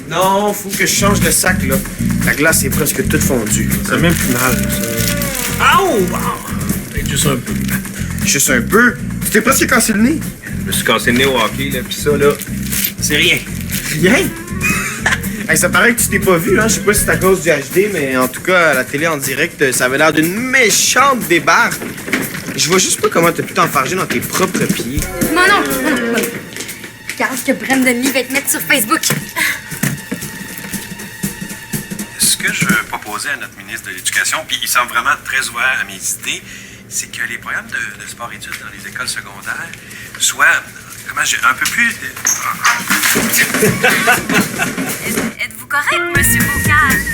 Non, faut que je change de sac, là. La glace est presque toute fondue. Ça fait même plus mal, ça. Aouh! Peut-être juste un peu. Juste un peu? Tu t'es presque cassé le nez? Je me suis cassé le nez au hockey, là, pis ça, là, c'est rien. Rien? Hey, ça paraît que tu t'es pas vu, hein? Je sais pas si c'est à cause du HD, mais en tout cas, à la télé en direct, ça avait l'air d'une méchante débarque. Je vois juste pas comment t'as pu t'enfarger dans tes propres pieds. Non. Regarde ce que Brandon Lee va te mettre sur Facebook. Ce que je veux proposer à notre ministre de l'Éducation, puis il semble vraiment très ouvert à mes idées, c'est que les programmes de sport-études dans les écoles secondaires soient, un peu plus... Êtes-vous correct, monsieur Bocage?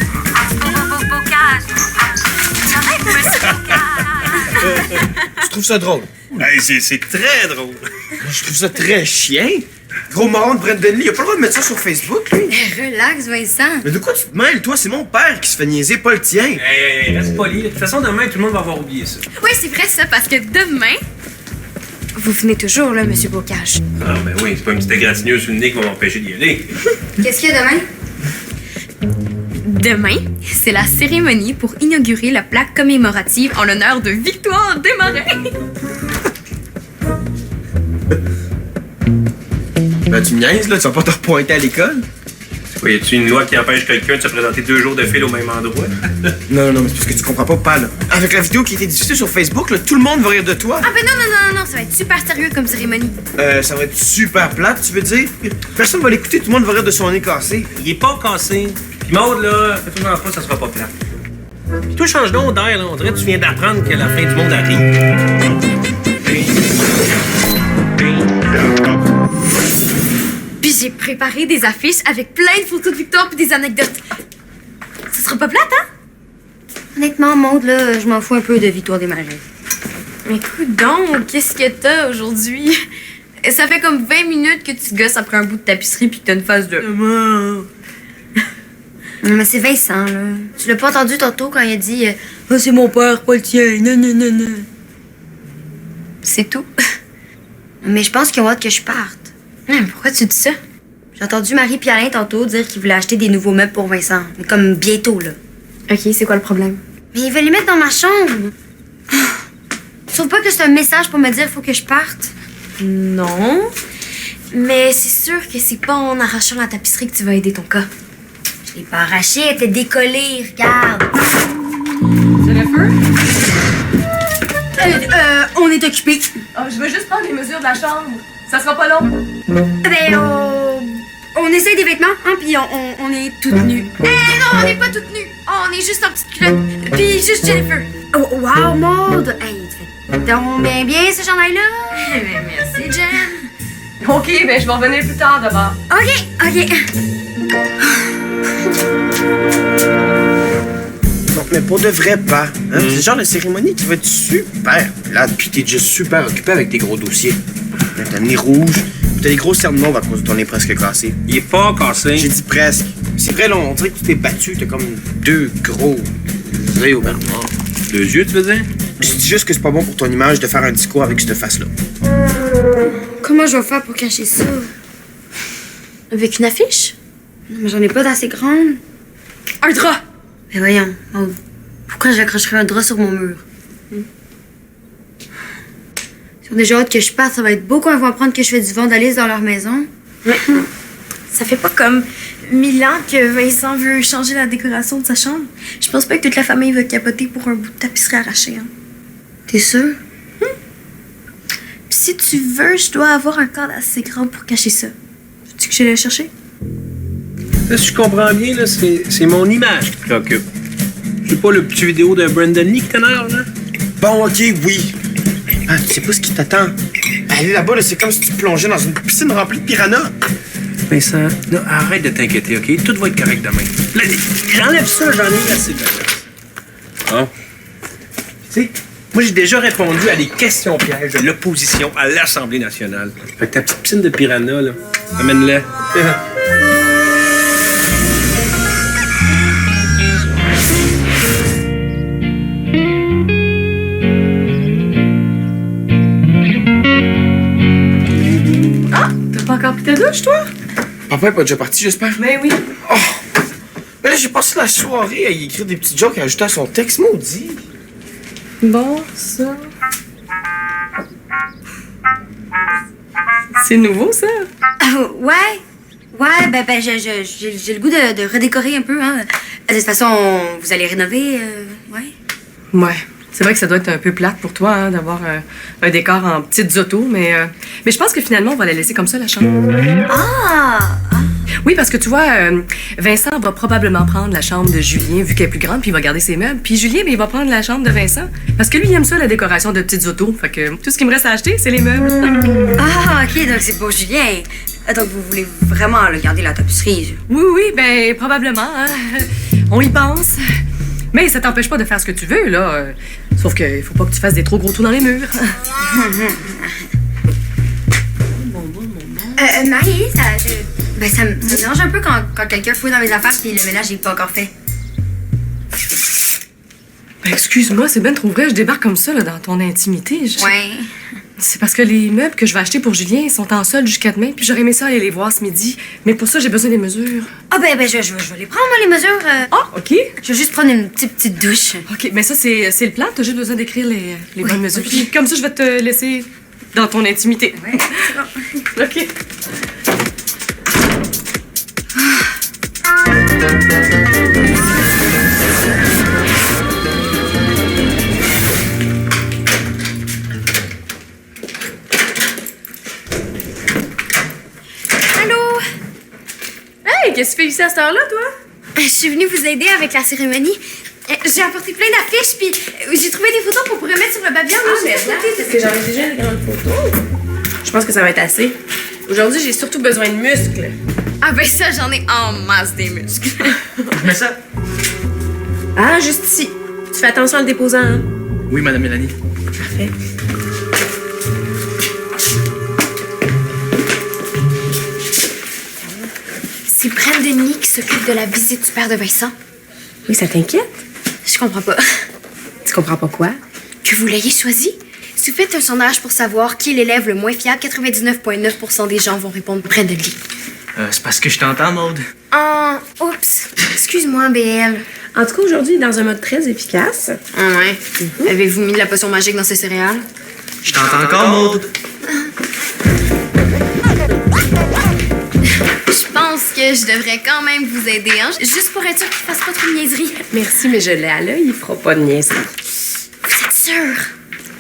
Bocage. Correct, monsieur Bocage. Je trouve ça drôle. Hey, c'est très drôle. Moi, je trouve ça très chien. Gros moron de Brandon Lee, il a pas le droit de mettre ça sur Facebook, lui. Relax, Vincent. Mais de quoi tu te mêles, toi? C'est mon père qui se fait niaiser, pas le tien. Hey, reste poli. De toute façon, demain, tout le monde va avoir oublié ça. Oui, c'est vrai ça, parce que demain... Vous venez toujours, là, monsieur Bocage. Ah, ben oui, c'est pas une petite égratignure sur le nez qui va m'empêcher d'y aller. Qu'est-ce qu'il y a demain? Demain, c'est la cérémonie pour inaugurer la plaque commémorative en l'honneur de Victoire Desmarais. Ben, tu me niaises, là? Tu vas pas te repointer à l'école? Quoi, y a-tu une loi qui empêche quelqu'un de se présenter 2 jours de fil au même endroit? Non, mais c'est parce que tu comprends pas, là. Avec la vidéo qui a été diffusée sur Facebook, là, tout le monde va rire de toi. Ah ben non, ça va être super sérieux comme cérémonie. Ça va être super plate, tu veux dire? Personne va l'écouter, tout le monde va rire de son nez cassé. Il est pas cassé. Puis Maude, là, fais-toi en pas, ça sera pas plat. Puis toi, change donc d'air, là. On dirait que tu viens d'apprendre que la fin du monde arrive. Puis j'ai préparé des affiches avec plein de photos de Victoire puis des anecdotes. Ça sera pas plate, hein? Honnêtement, Maude, là, je m'en fous un peu de Victoire Desmarais. Mais écoute donc, qu'est-ce que t'as aujourd'hui? Ça fait comme 20 minutes que tu gosses après un bout de tapisserie puis que t'as une face de... Mais c'est Vincent, là. Tu l'as pas entendu tantôt quand il a dit « Oh, c'est mon père, pas le tien, non. » C'est tout. Mais je pense qu'ils ont hâte que je parte. Pourquoi tu dis ça? J'ai entendu Marie et Alain tantôt dire qu'ils voulaient acheter des nouveaux meubles pour Vincent. Mais comme bientôt, là. OK, c'est quoi le problème? Mais ils veulent les mettre dans ma chambre. Tu trouves pas que c'est un message pour me dire qu'il faut que je parte? Non. Mais c'est sûr que c'est pas en arrachant la tapisserie que tu vas aider ton cas. Je l'ai pas arrachée, elle était décollée, regarde. C'est le feu? On est occupé. Oh, je veux juste prendre les mesures de la chambre. Ça sera pas long. Ben, on essaye des vêtements, hein, puis on est toutes nues. Eh non, on n'est pas toutes nues. On est juste en petite culotte. Puis juste Jennifer. Oh, wow, Maude. Hey, tu fais donc bien ce chandail-là. Merci, Jen. OK, ben je vais revenir plus tard d'abord. OK. Donc, mais pour de vrai pas. Hein? C'est le genre de cérémonie qui va être super plate. Puis t'es déjà super occupé avec tes gros dossiers. T'as le nez rouge, puis t'as des grosses cernes mauves à cause de ton nez presque cassé. Il est pas cassé. J'ai dit presque. C'est vrai, là, on dirait que tu t'es battu. T'as comme 2 gros yeux au Bernard. 2 yeux, tu veux dire? Je dis juste que c'est pas bon pour ton image de faire un discours avec cette face-là. Comment je vais faire pour cacher ça? Avec une affiche? Mais j'en ai pas d'assez grande. Un drap! Mais voyons, Maude, pourquoi j'accrocherais un drap sur mon mur? Ils ont déjà hâte que je parte, ça va être beau quand ils vont apprendre que je fais du vandalisme dans leur maison. Ça fait pas comme 1000 ans que Vincent veut changer la décoration de sa chambre. Je pense pas que toute la famille va capoter pour un bout de tapisserie arraché. Hein. T'es sûr? Puis si tu veux, je dois avoir un cadre assez grand pour cacher ça. Veux-tu que je le chercher? Là, si je comprends bien, là, c'est mon image qui te préoccupe. C'est pas le petit vidéo de Brandon Lee que t'énerve, là? Bon, OK, oui. Ah, tu sais pas ce qui t'attend. Aller là-bas, là, c'est comme si tu plongeais dans une piscine remplie de piranhas. Vincent, là, arrête de t'inquiéter, OK? Tout va être correct demain. Là, j'enlève ça, j'en ai assez de place. Hein? Tu sais, moi, j'ai déjà répondu à des questions pièges de l'opposition à l'Assemblée nationale. Fait que ta petite piscine de piranha, là, amène-la. T'as pas encore pris ta douche, toi? Papa est pas déjà parti, j'espère? Mais oui. Oh! Mais là, j'ai passé la soirée à y écrire des petits jokes à ajouter à son texte, maudit. Bon, ça. C'est nouveau, ça? Ouais. Ouais, ben j'ai le goût de redécorer un peu, hein. De toute façon, vous allez rénover, ouais. Ouais. C'est vrai que ça doit être un peu plate pour toi, hein, d'avoir un décor en petites autos, mais je pense que finalement, on va la laisser comme ça, la chambre. Ah! Oui, parce que tu vois, Vincent va probablement prendre la chambre de Julien, vu qu'elle est plus grande, puis il va garder ses meubles. Puis Julien, ben, il va prendre la chambre de Vincent, parce que lui, il aime ça, la décoration de petites autos. Fait que tout ce qu'il me reste à acheter, c'est les meubles. Ah, OK, donc c'est pour Julien. Donc vous voulez vraiment là, garder la tapisserie? Oui, ben, probablement. Hein. On y pense. Mais ça t'empêche pas de faire ce que tu veux, là. Sauf qu'il faut pas que tu fasses des trop gros trous dans les murs. Marie, ça me dérange un peu quand quelqu'un fouille dans mes affaires puis le ménage n'est pas encore fait. Ben, excuse-moi, c'est ben trop vrai, je débarque comme ça, là, dans ton intimité. Ouais. C'est parce que les meubles que je vais acheter pour Julien sont en solde jusqu'à demain, puis j'aurais aimé ça aller les voir ce midi. Mais pour ça, j'ai besoin des mesures. Ah, ben, je vais les prendre, moi, les mesures. Ah, OK. Je vais juste prendre une petite douche. OK, mais ça, c'est le plan. T'as juste besoin d'écrire les bonnes mesures. OK. Puis comme ça, je vais te laisser dans ton intimité. Ouais, c'est bon. OK. Allô? Hey, qu'est-ce que tu fais ici à cette heure-là, toi? Je suis venue vous aider avec la cérémonie. J'ai apporté plein d'affiches, puis j'ai trouvé des photos pour remettre sur le babillard. Parce que j'en ai déjà une grande photo. Je pense que ça va être assez. Aujourd'hui, j'ai surtout besoin de muscles. Ah, ben ça, j'en ai en masse des muscles. Mais ça? Ah, juste ici. Tu fais attention en le déposant, hein? Oui, Madame Mélanie. Parfait. C'est Brandon Lee qui s'occupe de la visite du père de Vincent. Oui, ça t'inquiète? Je comprends pas. Tu comprends pas quoi? Que vous l'ayez choisi? Si vous faites un sondage pour savoir qui est l'élève le moins fiable, 99,9% des gens vont répondre Brandon Lee. C'est parce que je t'entends, Maude. Oups. Excuse-moi, BL. En tout cas, aujourd'hui, il est dans un mode très efficace. Ah ouais? Avez-vous mis de la potion magique dans ces céréales? Je t'entends encore, Maude. Je pense que je devrais quand même vous aider, hein? Juste pour être sûr qu'il fasse pas trop de niaiseries. Merci, mais je l'ai à l'œil, il fera pas de niaiserie. Vous êtes sûr?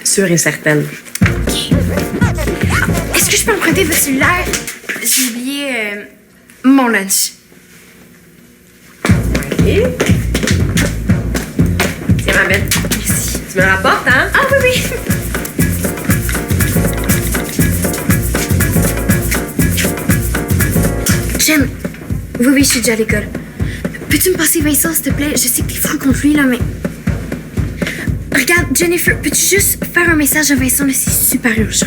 Sûre et certaine. Est-ce que je peux emprunter votre cellulaire? J'ai oublié mon lunch. OK. Tiens, ma belle. Merci. Tu me le rapportes, hein? Ah oui, oui. J'aime. Oui, je suis déjà à l'école. Peux-tu me passer Vincent, s'il te plaît? Je sais que t'es fou contre lui, là, mais... Regarde, Jennifer, peux-tu juste faire un message à Vincent, là? C'est super urgent.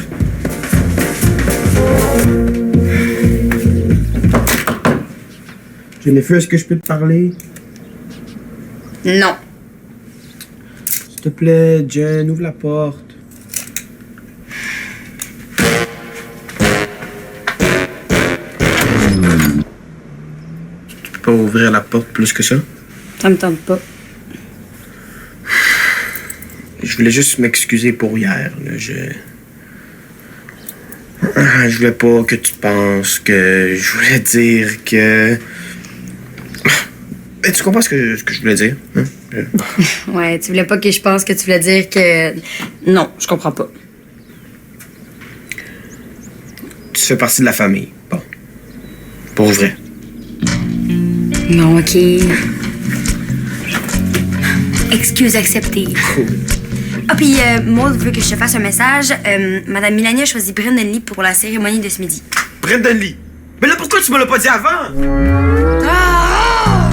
Jennifer, est-ce que je peux te parler? Non. S'il te plaît, Jen, ouvre la porte. Tu peux pas ouvrir la porte plus que ça? Ça me tente pas. Je voulais juste m'excuser pour hier. Là. Je voulais pas que tu penses que... Je voulais dire que... Mais tu comprends ce que je voulais dire? Hein? Ouais, tu voulais pas que je pense que tu voulais dire que... Non, je comprends pas. Tu fais partie de la famille. Bon. Pour vrai. Non, OK. Excuse acceptée. Ah, puis Maud veut que je te fasse un message. Madame Mélanie a choisi Brandon Lee pour la cérémonie de ce midi. Brandon Lee! Mais là, pourquoi tu me l'as pas dit avant? Ah!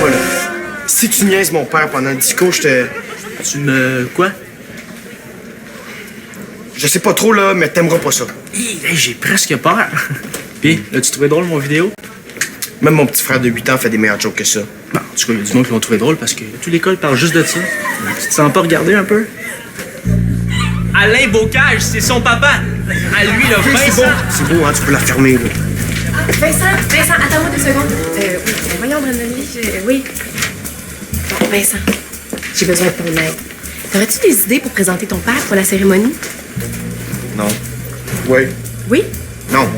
Voilà. Si tu niaises mon père pendant le discours, je te... Tu me... quoi? Je sais pas trop, là, mais t'aimeras pas ça. Hey, j'ai presque peur. Puis, l'as-tu trouvé drôle, mon vidéo? Même mon petit frère de 8 ans fait des meilleurs jokes que ça. Bon, en tout cas, il y a du monde qui vont trouver drôle parce que toute l'école parle juste de ça. Tu te sens pas regarder un peu? Alain Bocage, c'est son papa. À lui, là, C'est beau, hein, tu peux la fermer, là. Vincent, attends-moi 2 secondes. Oui, voyons, Brandon Lee, oui. Bon, Vincent, j'ai besoin de ton aide. Aurais-tu des idées pour présenter ton père pour la cérémonie? Non. Ouais. Oui? Non.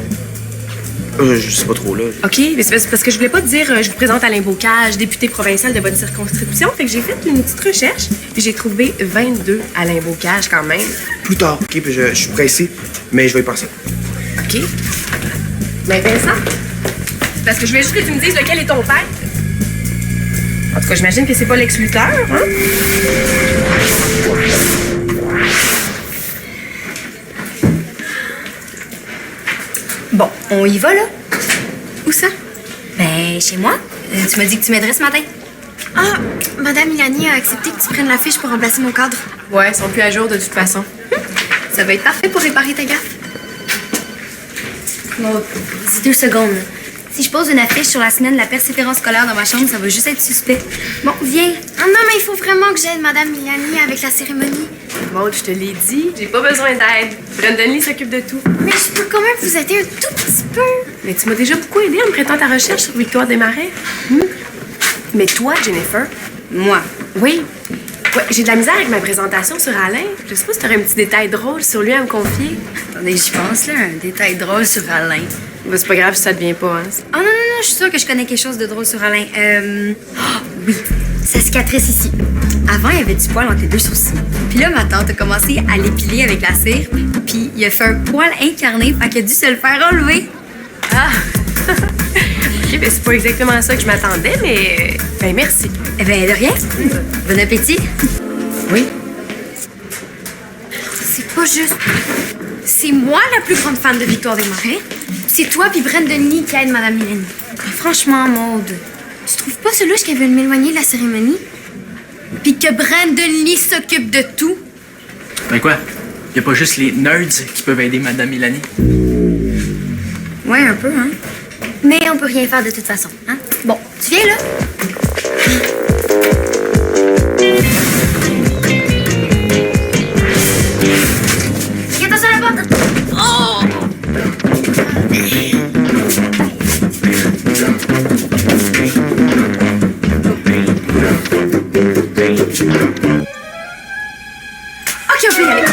Je sais pas trop, là. OK, mais c'est parce que je voulais pas te dire je vous présente Alain Bocage, député provincial de votre circonscription. Fait que j'ai fait une petite recherche et j'ai trouvé 22 Alain Bocage quand même. Plus tard, OK? Puis je suis pressé, mais je vais y penser. OK. Mais Vincent, c'est parce que je voulais juste que tu me dises lequel est ton père. En tout cas, j'imagine que c'est pas Lex Luthor, hein? Bon, on y va, là? Où ça? Ben, chez moi. Tu m'as dit que tu m'aiderais ce matin. Ah, Madame Milani a accepté que tu prennes la fiche pour remplacer mon cadre. Ouais, ils sont plus à jour de toute façon. Ça va être parfait pour réparer ta gaffe. Bon, c'est 2 secondes, là. Si je pose une affiche sur la semaine de la persévérance scolaire dans ma chambre, ça va juste être suspect. Bon, viens. Ah non, mais il faut vraiment que j'aide Madame Milani avec la cérémonie. Maud, je te l'ai dit, j'ai pas besoin d'aide. Brandon Lee s'occupe de tout. Mais je peux quand même vous aider un tout petit peu. Mais tu m'as déjà beaucoup aidé en me prêtant ta recherche sur Victoire Desmarais. Mais toi, Jennifer, Moi. oui. Ouais, j'ai de la misère avec ma présentation sur Alain. Je sais pas si t'aurais un petit détail drôle sur lui à me confier. Attendez, j'y pense, là. Un détail drôle sur Alain. Ben, c'est pas grave si ça devient pas, hein. Oh non, je suis sûre que je connais quelque chose de drôle sur Alain. Oui, sa cicatrice ici. Avant, il y avait du poil entre les 2 sourcils. Puis là, ma tante a commencé à l'épiler avec la cire. Puis il a fait un poil incarné, fait qu'il a dû se le faire enlever. Ah! OK, ben c'est pas exactement ça que je m'attendais, mais... Ben merci. Eh ben, de rien. Bon appétit. Oui. C'est pas juste. C'est moi la plus grande fan de Victoire Desmarais. C'est toi puis Brandon Lee qui aide Madame Milani. Mais franchement, Maude, Tu trouves pas ce louche qu'elle veut m'éloigner de la cérémonie? Puis que Brandon Lee s'occupe de tout? Ben quoi? Y a pas juste les nerds qui peuvent aider Madame Milani? ouais, un peu, hein. Mais on peut rien faire de toute façon, hein? Bon, tu viens là? Fais attention à la porte! Oh! OK, on peut y aller.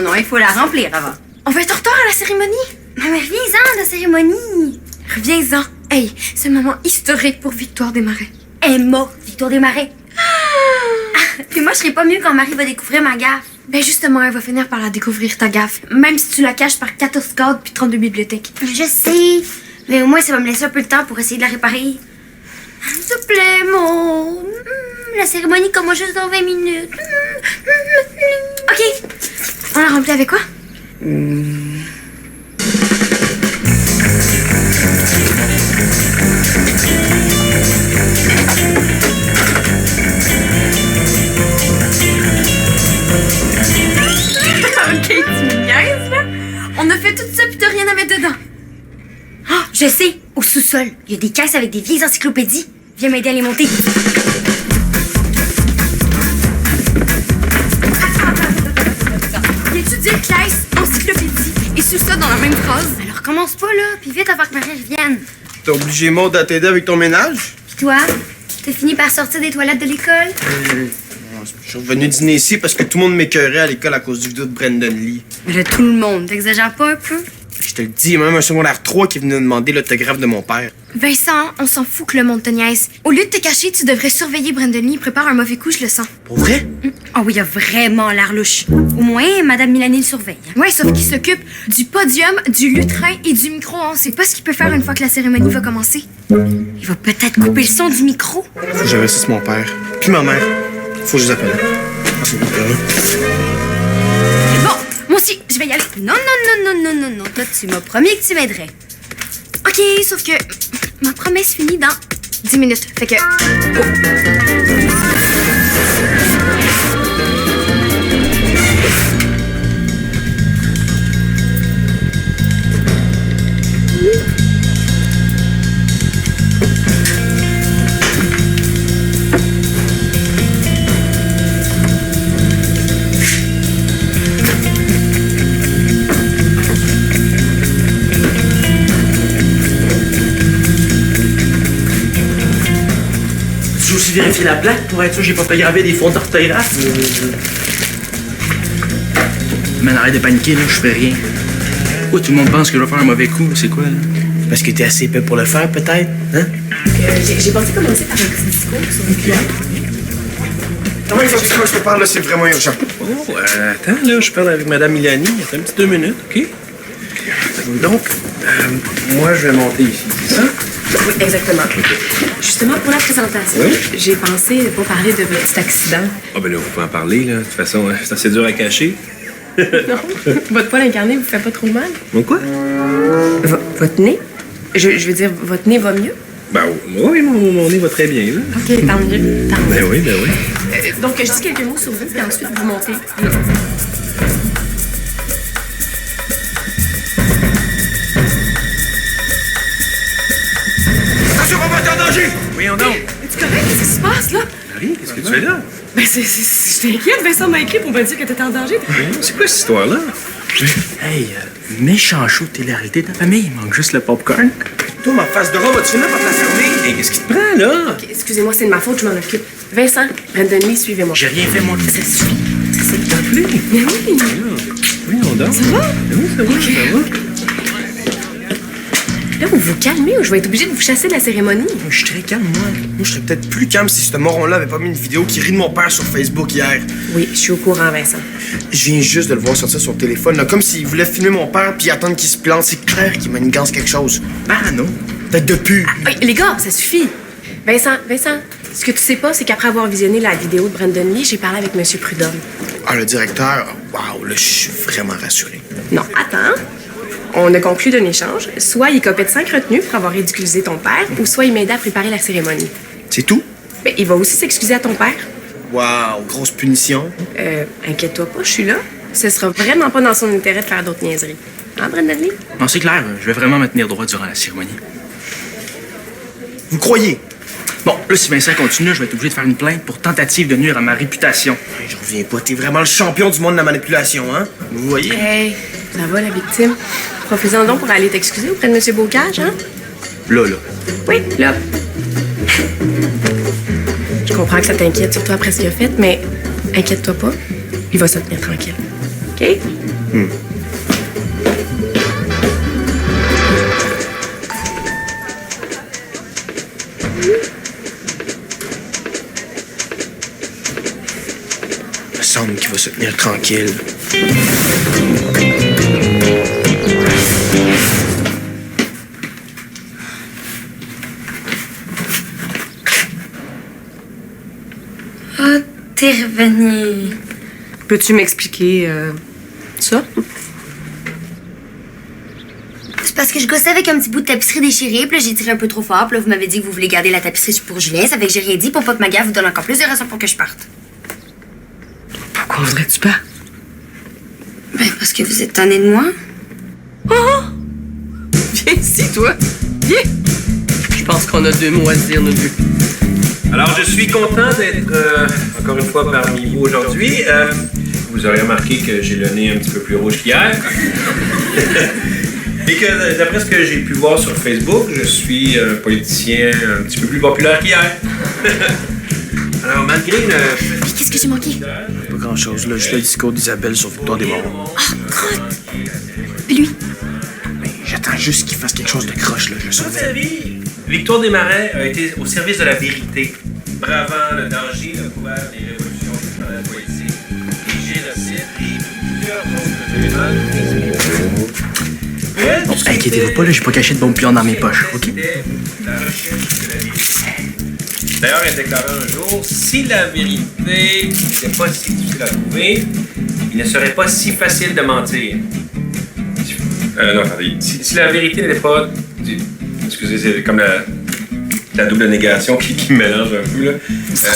Non, il faut la remplir avant. On va être en retard à la cérémonie. Mais reviens-en de la cérémonie. Reviens-en. Hey, c'est un moment historique pour Victoire Desmarais. Elle est morte, Victoire Desmarais. Ah, puis moi, je serais pas mieux quand Marie va découvrir ma gaffe. Ben justement, elle va finir par la découvrir, ta gaffe. Même si tu la caches par 14 codes puis 32 bibliothèques. Je sais, mais au moins, ça va me laisser un peu de temps pour essayer de la réparer. S'il te plaît, Maud. La cérémonie commence juste dans 20 minutes. OK. On la remplit avec quoi? OK, tu me niaises, là? On a fait tout ça puis t'as rien à mettre dedans. Ah, je sais, au sous-sol, il y a des caisses avec des vieilles encyclopédies. Viens m'aider à les monter. Il étudie classe, encyclopédie et tout ça dans la même phrase. Alors commence pas là, puis vite avant que Marie revienne. T'as obligé Maud à t'aider avec ton ménage? Puis toi, t'as fini par sortir des toilettes de l'école? Je suis revenu dîner ici parce que tout le monde m'écœurait à l'école à cause du vidéo de Brandon Lee. Mais là, tout le monde, t'exagères pas un peu? Je te le dis, il y a même un secondaire 3 qui est venu demander l'autographe de mon père. Vincent, on s'en fout que le monde te niaise. Au lieu de te cacher, tu devrais surveiller Brandon Lee. Il prépare un mauvais coup, je le sens. Pour vrai? Oh oui, il a vraiment l'air louche. Au moins, Madame Milani le surveille. Ouais, sauf qu'il s'occupe du podium, du lutrin et du micro. On sait pas ce qu'il peut faire une fois que la cérémonie va commencer. Il va peut-être couper le son du micro. Faut que j'investisse mon père. Puis ma mère. Faut que je les appelle. Bon, moi aussi, je vais y aller. Non. Toi, tu m'as promis que tu m'aiderais. OK, sauf que ma promesse finit dans 10 minutes. Fait que... vérifier la plaque pour être sûr que j'ai pas fait graver des fautes d'orthographe. Man, arrête de paniquer, là, je fais rien. Pourquoi tout le monde pense que je vais faire un mauvais coup? C'est quoi, là? Parce que t'es assez épais pour le faire, peut-être, hein? J'ai pensé commencer par un petit discours sur le client. Comment il faut que je te parle, là? C'est vraiment urgent. Oh, attends, là, je parle avec Mme Milani. Attends un petit 2 minutes, OK? Donc, moi, je vais monter ici, c'est ça? Oui, exactement. Justement, pour la présentation, j'ai pensé ne pas parler de votre petit accident. Ah, ben là, vous pouvez en parler, là. De toute façon, c'est assez dur à cacher. Non, votre poil incarné vous fait pas trop mal. Donc, quoi? Votre nez? Je veux dire, votre nez va mieux? Ben oui, mon nez va très bien, là. OK, tant mieux. Tant mieux. Ben oui, ben oui. Donc, je dis quelques mots sur vous, puis ensuite, vous montez. Attention, papa, t'es en danger! Voyons donc. Es-tu correct? Qu'est-ce qui se passe, là? Marie, qu'est-ce que tu fais là? Ben, je t'inquiète. Vincent m'a écrit pour me dire que t'étais en danger. C'est quoi cette histoire-là? Hey, méchant chaud de télé-réalité de ta famille, il manque juste le popcorn. Toi, ma face de rat, vas-tu finir par te la fermer? Hey, qu'est-ce qui te prend, là? OK, excusez-moi, c'est de ma faute, je m'en occupe. Vincent, Brendan Lee, suivez-moi. J'ai rien fait, moi. Ça suffit. Ça te plaît? Mais oui. Voyons donc. Ça va? Oui, ça va, ça va. Là, vous vous calmez ou je vais être obligée de vous chasser de la cérémonie. Je suis très calme, moi. Moi, je serais peut-être plus calme si ce moron-là avait pas mis une vidéo qui rit de mon père sur Facebook hier. Oui, je suis au courant, Vincent. Je viens juste de le voir sortir son téléphone, là, comme s'il voulait filmer mon père puis attendre qu'il se plante. C'est clair qu'il manigance quelque chose. Ah non. Tête de pu. Hey, les gars, ça suffit. Vincent, ce que tu sais pas, c'est qu'après avoir visionné la vidéo de Brendan Lee, j'ai parlé avec M. Prudhomme. Ah, le directeur, waouh, là, je suis vraiment rassuré. Non, attends. On a conclu d'un échange. Soit il copait de 5 retenues pour avoir ridiculisé ton père, ou soit il m'aidait à préparer la cérémonie. C'est tout? Ben, il va aussi s'excuser à ton père. Waouh, grosse punition. Inquiète-toi pas, je suis là. Ce sera vraiment pas dans son intérêt de faire d'autres niaiseries. Hein, Brendan Lee? Non, c'est clair, je vais vraiment me tenir droit durant la cérémonie. Vous croyez? Bon, là, si Vincent continue, je vais être obligé de faire une plainte pour tentative de nuire à ma réputation. Je reviens pas, t'es vraiment le champion du monde de la manipulation, hein? Vous voyez? Hey, ça va, la victime? Profitez-en donc pour aller t'excuser auprès de M. Bocage, hein? Là. Oui, là. Je comprends que ça t'inquiète, surtout après ce qu'il a fait, mais inquiète-toi pas. Il va se tenir tranquille. OK? Il me semble qu'il va se tenir tranquille. Ah, t'es revenu. Peux-tu m'expliquer ça? C'est parce que je gossais avec un petit bout de tapisserie déchirée, puis là, j'ai tiré un peu trop fort, puis là, vous m'avez dit que vous voulez garder la tapisserie pour Julien, ça fait que j'ai rien dit pour pas que ma gare vous donne encore plus de raisons pour que je parte. Pourquoi voudrais-tu pas? Ben, parce que vous êtes tanné de moi. Viens ici, toi. Viens. Je pense qu'on a 2 mots à se dire, nous deux. Alors, je suis content d'être encore une fois parmi vous aujourd'hui. Vous aurez remarqué que j'ai le nez un petit peu plus rouge qu'hier. Et que, d'après ce que j'ai pu voir sur Facebook, je suis un politicien un petit peu plus populaire qu'hier. Alors, malgré le... Mais qu'est-ce que j'ai manqué? Pas grand-chose, là. Juste le discours d'Isabelle sur Victoire des Morons. Puis lui? Mais j'attends juste qu'il fasse quelque chose de croche, là. Je le Toute surveille. sa vie, Victoire Desmarais a été au service de la vérité, bravant le danger de couvert des révolutions politiques, des génocides et plusieurs autres événements. Bon, inquiétez-vous pas, là, j'ai pas caché de bombes pions dans mes poches, OK? La recherche de la vérité. D'ailleurs, elle déclarait un jour, si la vérité n'était pas si difficile à trouver, il ne serait pas si facile de mentir. Non, attendez. Si la vérité n'était pas... Excusez, c'est comme la double négation qui me mélange un peu, là. Ce que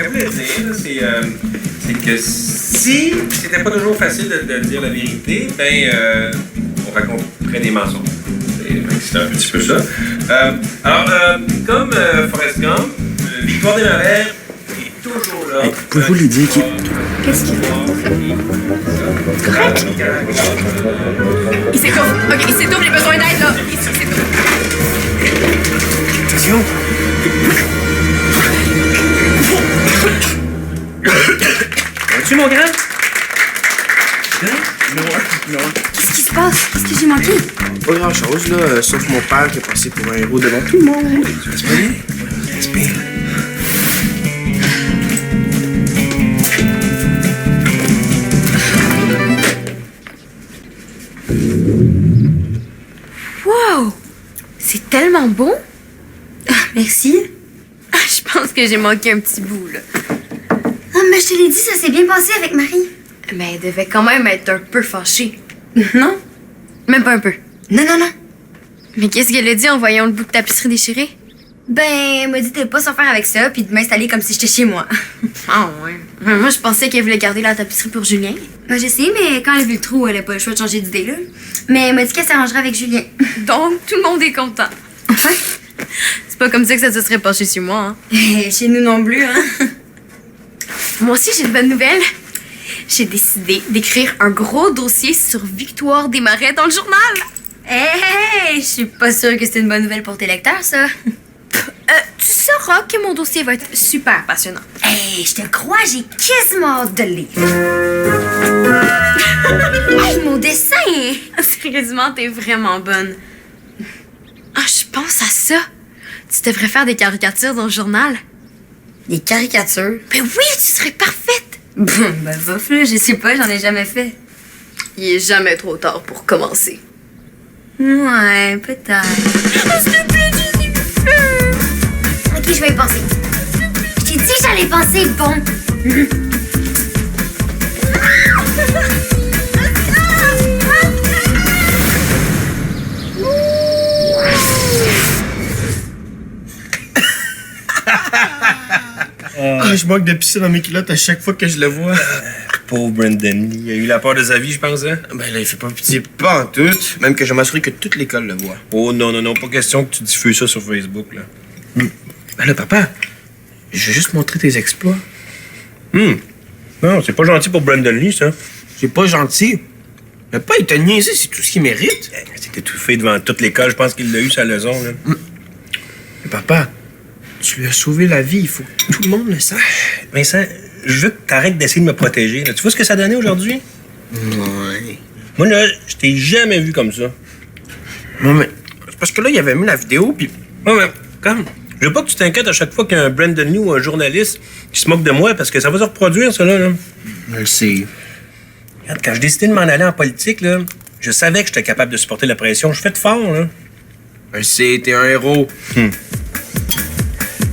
je voulais dire, là, c'est que si c'était pas toujours facile de dire la vérité, ben, on raconterait des mensonges. C'est un petit peu ça. Alors, comme Forrest Gump, Victoire Desmarais est toujours là. Hey, pouvez-vous lui dire qu'il... Qu'est-ce qu'il fait? Correct? Il s'étouffe. OK, il s'étouffe, j'ai besoin d'aide, là. Il s'étouffe. Attention! Vas-tu, mon grand? Qu'est-ce qui se passe? Qu'est-ce que j'ai manqué? Pas grand-chose, là, sauf mon père qui est passé pour un héros devant tout le monde. Respire. Wow! C'est tellement bon! Merci. Je pense que j'ai manqué un petit bout, là. Ah, mais je te l'ai dit, ça s'est bien passé avec Marie. Mais elle devait quand même être un peu fâchée. Non? Même pas un peu. Non, non, non. Mais qu'est-ce qu'elle a dit en voyant le bout de tapisserie déchiré? Ben, elle m'a dit de pas s'en faire avec ça, puis de m'installer comme si j'étais chez moi. Ah ouais. Moi, je pensais qu'elle voulait garder la tapisserie pour Julien. Moi, j'ai essayé, mais quand elle a vu le trou, elle a pas le choix de changer d'idée, là. Mais elle m'a dit qu'elle s'arrangerait avec Julien. Donc, tout le monde est content. C'est pas comme ça que ça se serait passé chez moi, hein. Chez nous non plus, hein. Moi aussi, j'ai une bonne nouvelle. J'ai décidé d'écrire un gros dossier sur Victoire Desmarais dans le journal. Hey, je suis pas sûre que c'est une bonne nouvelle pour tes lecteurs, ça. Tu sauras que mon dossier va être super passionnant. Hey, je te crois, j'ai quasiment hâte de le lire. Hey, mon dessin! Sérieusement, t'es vraiment bonne. Ah, je pense à ça. Tu devrais faire des caricatures dans le journal. Des caricatures? Ben oui, tu serais parfaite. Ben, bof, là, je sais pas, j'en ai jamais fait. Il est jamais trop tard pour commencer. Ouais, peut-être. S'il te plaît, dis Ok, je vais y penser. Je t'ai dit que j'allais penser bon. Ah, je manque de pisser dans mes culottes à chaque fois que je le vois. Pauvre Brendan. Il a eu la peur de sa vie, je pense, hein? Ben là, il fait pas pitié, pas en tout. Même que je m'assure que toute l'école le voit. Oh non, non, non, pas question que tu diffuses ça sur Facebook, là. Ben là, papa, je vais juste montrer tes exploits. Non, c'est pas gentil pour Brendan Lee, ça. C'est pas gentil. Mais pas, il t'a niaisé, c'est tout ce qu'il mérite. C'est étouffé devant toute l'école, je pense qu'il l'a eu, sa leçon, là. Mais papa, tu lui as sauvé la vie, il faut que tout le monde le sache. Vincent, je veux que t'arrêtes d'essayer de me protéger, là. Tu vois ce que ça a donné aujourd'hui? Ouais. Moi, là, je t'ai jamais vu comme ça. Non, mais c'est parce que là, il avait mis la vidéo, puis Ouais, mais, comme, je veux pas que tu t'inquiètes à chaque fois qu'il y a un Brendan Lee ou un journaliste qui se moque de moi, parce que ça va se reproduire, ça, là. je le sais. Regarde, quand j'ai décidé de m'en aller en politique, là, je savais que j'étais capable de supporter la pression. Je fais de fort, là. Je le sais, t'es un héros.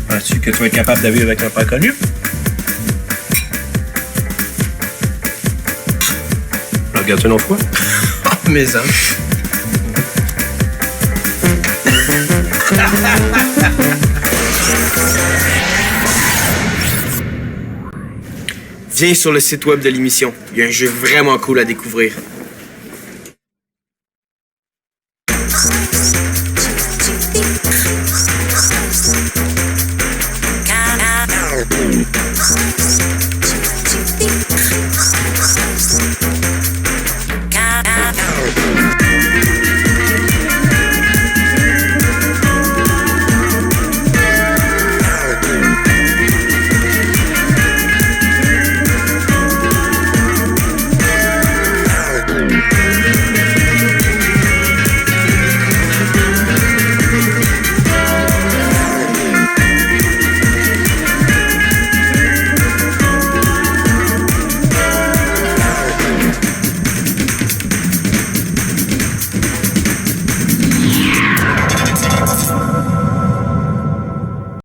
Penses-tu que tu vas être capable de vivre avec un pas connu? Regarde-tu une autre fois? Oh, mais hein. Viens sur le site web de l'émission. Il y a un jeu vraiment cool à découvrir.